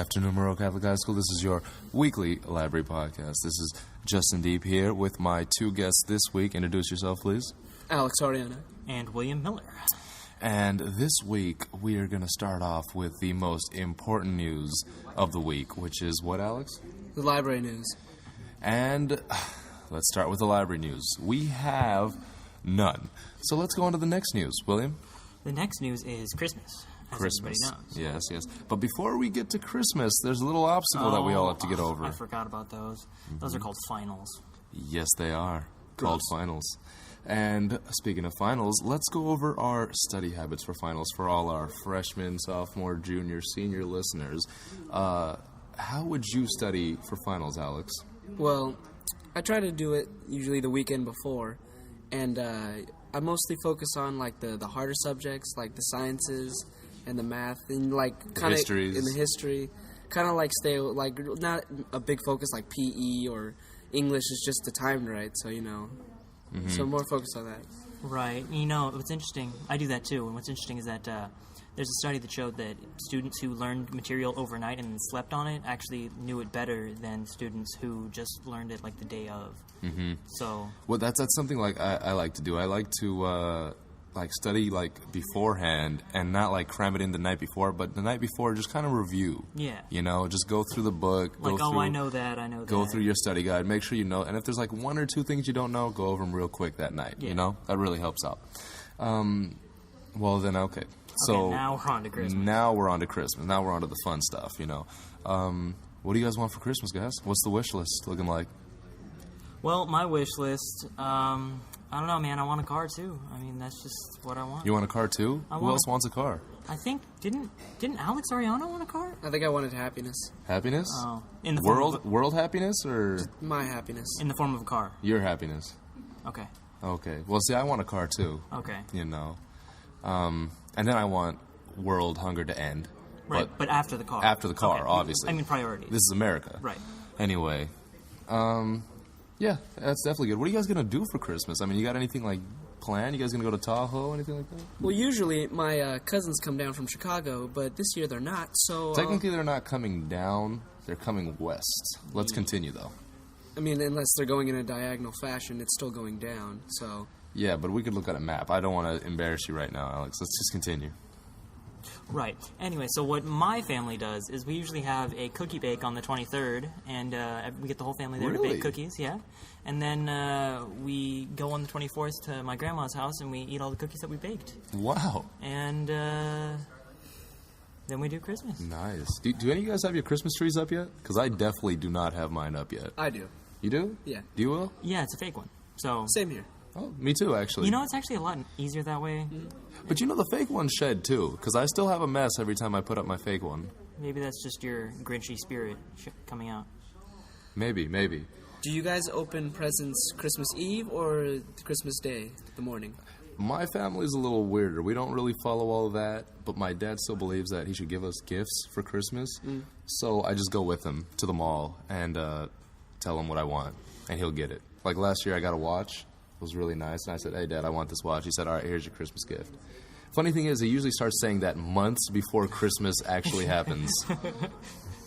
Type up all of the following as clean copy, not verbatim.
afternoon, Monroe Catholic High School. This is your weekly library podcast. This is Justin Deep here with my two guests this week. Introduce yourself, please. Alex Ariana. And William Miller. And this week, we are going to start off with the most important news of the week, which is what, Alex? The library news. And let's start with the library news. We have none. So let's go on to the next news. William? The next news is Christmas. Christmas. Everybody knows. Yes. But before we get to Christmas, there's a little obstacle that we all have to get over. I forgot about those. Those are called finals. Yes, they are. Called finals. And speaking of finals, let's go over our study habits for finals for all our freshmen, sophomore, junior, senior listeners. How would you study for finals, Alex? Well, I try to do it usually the weekend before, and I mostly focus on like the harder subjects, like the sciences and the math, and like kind of in the history, kind of like stay like not a big focus like PE or English is just the timed right, so you know. So more focused on that. Right. You know, what's interesting, I do that too, and what's interesting is that there's a study that showed that students who learned material overnight and then slept on it actually knew it better than students who just learned it like the day of. So. Well, that's something like I like to do. I like to like study like beforehand and not like cram it in the night before, but the night before just kind of review. Yeah. You know, just go through the book. Like, I know that. Go through your study guide. Make sure you know. And if there's like one or two things you don't know, go over them real quick that night. Yeah. You know, that really helps out. Well, then, okay. So now we're on to Christmas. Now we're on to the fun stuff, you know. What do you guys want for Christmas, guys? What's the wish list looking like? Well, my wish list, I don't know, man. I want a car, too. I mean, that's just what I want. You want a car, too? Who else wants a car? I think, didn't Alex Ariana want a car? I think I wanted happiness. Happiness? Oh. In the world happiness, or? Just my happiness. In the form of a car. Your happiness. Okay. Well, see, I want a car, too. Okay. You know. And then I want world hunger to end. Right, but after the car. After the car, okay. Obviously. I mean, priorities. This is America. Right. Anyway, yeah, that's definitely good. What are you guys going to do for Christmas? I mean, you got anything, like, planned? You guys going to go to Tahoe, anything like that? Well, usually my cousins come down from Chicago, but this year they're not, so... Technically, they're not coming down. They're coming west. Let's continue, though. I mean, unless they're going in a diagonal fashion, it's still going down, so... Yeah, but we could look at a map. I don't want to embarrass you right now, Alex. Let's just continue. Right. Anyway, so what my family does is we usually have a cookie bake on the 23rd, and we get the whole family there to bake cookies, yeah. And then we go on the 24th to my grandma's house, and we eat all the cookies that we baked. Wow. And then we do Christmas. Nice. Do any of you guys have your Christmas trees up yet? Because I definitely do not have mine up yet. I do. You do? Yeah. Do you, Will? Yeah, it's a fake one. So same here. Oh, me too, actually. You know, it's actually a lot easier that way. But you know, the fake ones shed, too, because I still have a mess every time I put up my fake one. Maybe that's just your Grinchy spirit coming out. Maybe. Do you guys open presents Christmas Eve or Christmas Day, the morning? My family's a little weirder. We don't really follow all of that, but my dad still believes that he should give us gifts for Christmas. So I just go with him to the mall and tell him what I want, and he'll get it. Like last year, I got a watch. It was really nice, and I said, "Hey, Dad, I want this watch." He said, "All right, here's your Christmas gift." Funny thing is, he usually starts saying that months before Christmas actually happens.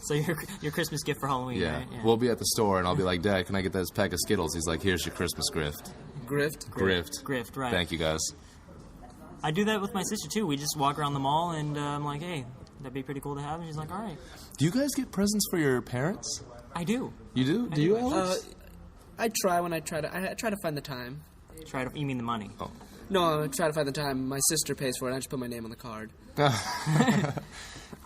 So your Christmas gift for Halloween, right? Yeah. We'll be at the store, and I'll be like, "Dad, can I get this pack of Skittles?" He's like, "Here's your Christmas gift." Grift, right. Thank you, guys. I do that with my sister, too. We just walk around the mall, and I'm like, "Hey, that'd be pretty cool to have." And she's like, "All right." Do you guys get presents for your parents? I do. You do? Do you, Alex? I try when I try to find the time. You mean the money? Oh. No, I try to find the time. My sister pays for it. I just put my name on the card.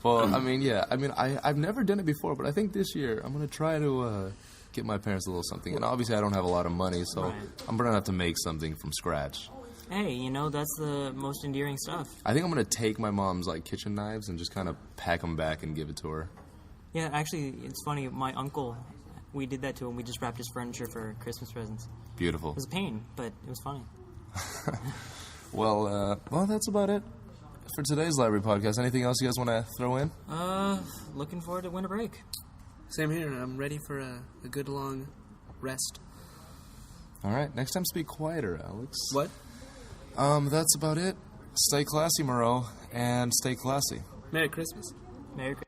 Well, I mean, yeah. I mean, I've never done it before, but I think this year I'm going to try to get my parents a little something. And obviously I don't have a lot of money, so I'm going to have to make something from scratch. Hey, you know, that's the most endearing stuff. I think I'm going to take my mom's, like, kitchen knives and just kind of pack them back and give it to her. Yeah, actually, it's funny. My uncle, we did that to him. We just wrapped his furniture for Christmas presents. Beautiful. It was a pain, but it was funny. Well, that's about it for today's library podcast. Anything else you guys want to throw in? Looking forward to winter break. Same here. I'm ready for a good long rest. All right. Next time, speak quieter, Alex. What? That's about it. Stay classy, Moreau, and stay classy. Merry Christmas. Merry Christmas.